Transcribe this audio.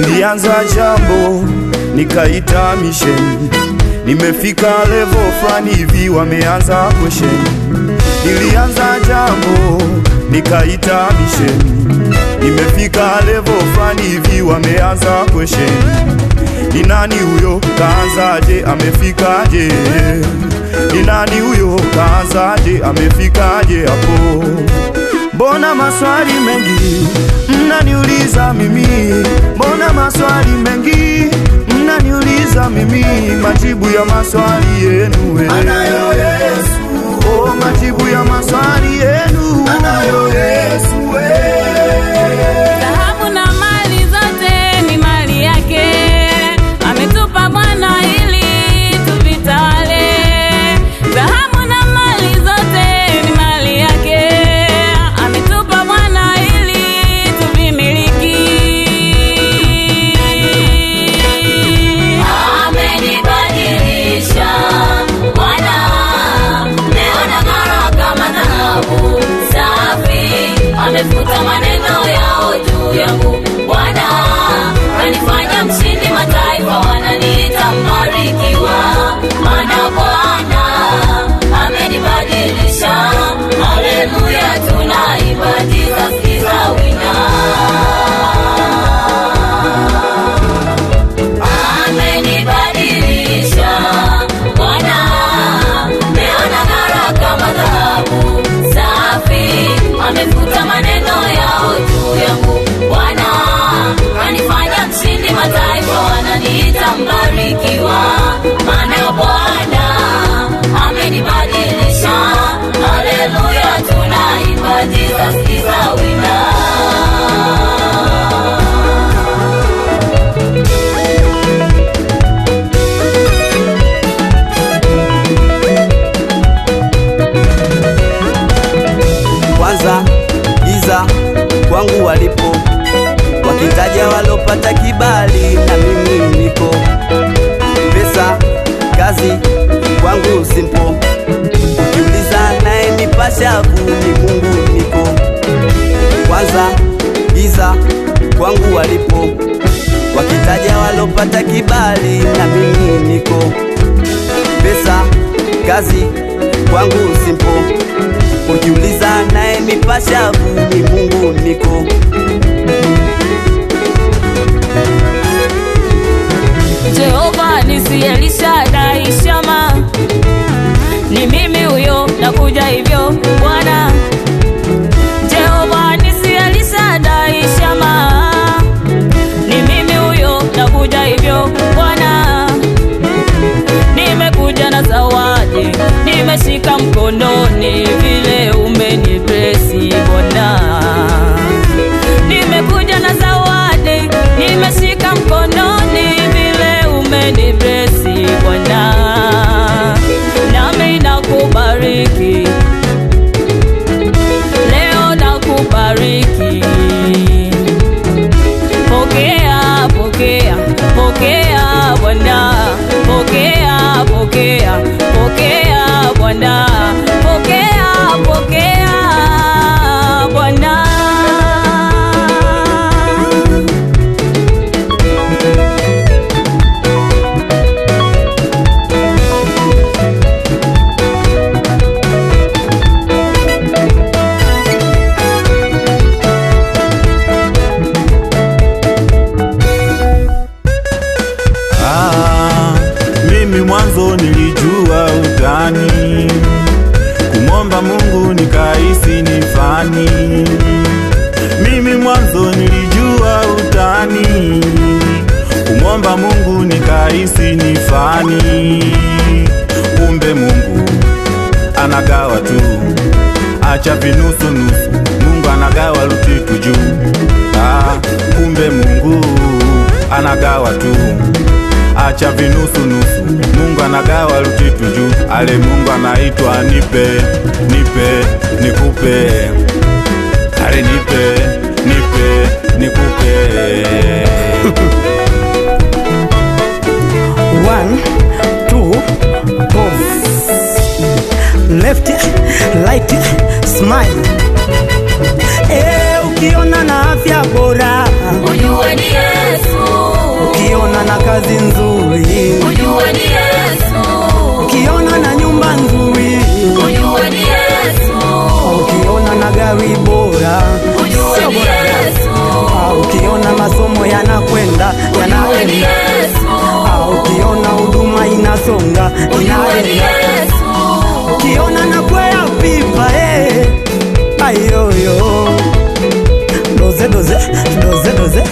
Nilianza jambo nikaita mission, nimefika level fulani hivi wameanza question. Nilianza jambo nikaita mission, nimefika level fulani hivi wameanza question. Ni nani huyo kaanzaje amefikaje? Ni nani huyo kaanzaje amefikaje hapo? Mbona maswali mengi mnaniuliza mimi? Mbona maswali mengi mnaniuliza mimi? Majibu ya maswali yenu anayo Yesu. Oh, majibu ya maswali yenu anayo Yesu. Dhahabu na mali zote ni mali yake, ametupa Bwana ili tuvitawale. Dhahabu na mali zote ni mali yake, ametupa Bwana ili tuvimiliki. Amenibadilisha Bwana, leo nang'ara kama dhahabu safi, amefuta maneno yao juu yangu. Bwana anifanya mshindi, mataifa wananiita mbarikiwa, maana Bwana amenibadilisha. Haleluya, tunaimba Jesus is a winner. Amenibadilisha Bwana, leo nang'ara kama dhahabu safi, amefuta maneno yao juu yangu. Bwana anifanya mshindi, mataifa wananiita mbarikiwa, maana Bwana amenibadilisha. Haleluya, tunaimba Jesus is a winner. Kwanza giza kwangu walipo, wakitaja walopata kibali na mimi niko. Pesa kazi kwangu simpo, ukiuliza naye nipashavu ni Mungu niko. Kwanza giza kwangu walipo, wakitaja walopata kibali na mimi niko. Pesa kazi kwangu simpo, ukiuliza naye mipashavu ni Mungu niko. Jehova nisi Elishadai Shama, ni mimi huyo nakuja hivyo Bwana. Jehova nisi Elishadai Shama, ni mimi huyo nakuja hivyo Bwana. Nimekuja na zawadi, nimeshika mkononi vile umeniblesi Bwana. Nimekuja na zawadi, nimeshika mkononi vile umeniblesi Bwana. Nami nakubariki leo, nakubariki. Pokea, pokea, pokea Bwana, pokea, pokea, pokea Bwana, pokea, pokea Bwana. Mimi mwanzo nilijua utani, kumomba Mungu nikahisi ni fani. Mimi mwanzo nilijua utani, kumomba Mungu nikahisi ni fani. Kumbe Mungu anagawa tu, acha vinusu nusu, Mungu anagawa lukitu juu. Kumbe Mungu anagawa tu, acha vinusu nusu, Mungu anagawa lukitu juu. Ale Mungu anaitwa nipe, nipe, nikupe. Ale nipe, nipe, nikupe. 1 2 pause, left right smile. Ukiona na afya bora ujue ni Yesu. kazi nzuri, ujue ni Yesu. ukiona na nyumba nzuri, Ujue ni Yesu. ukiona na gari bora, Ujue ni Yesu. ukiona masomo yanakwenda Ujue ni Yesu. ukiona huduma inasonga Ujue ni inaenda, Yesu. ukiona na kwea pipa ayoyo doze doze doze doze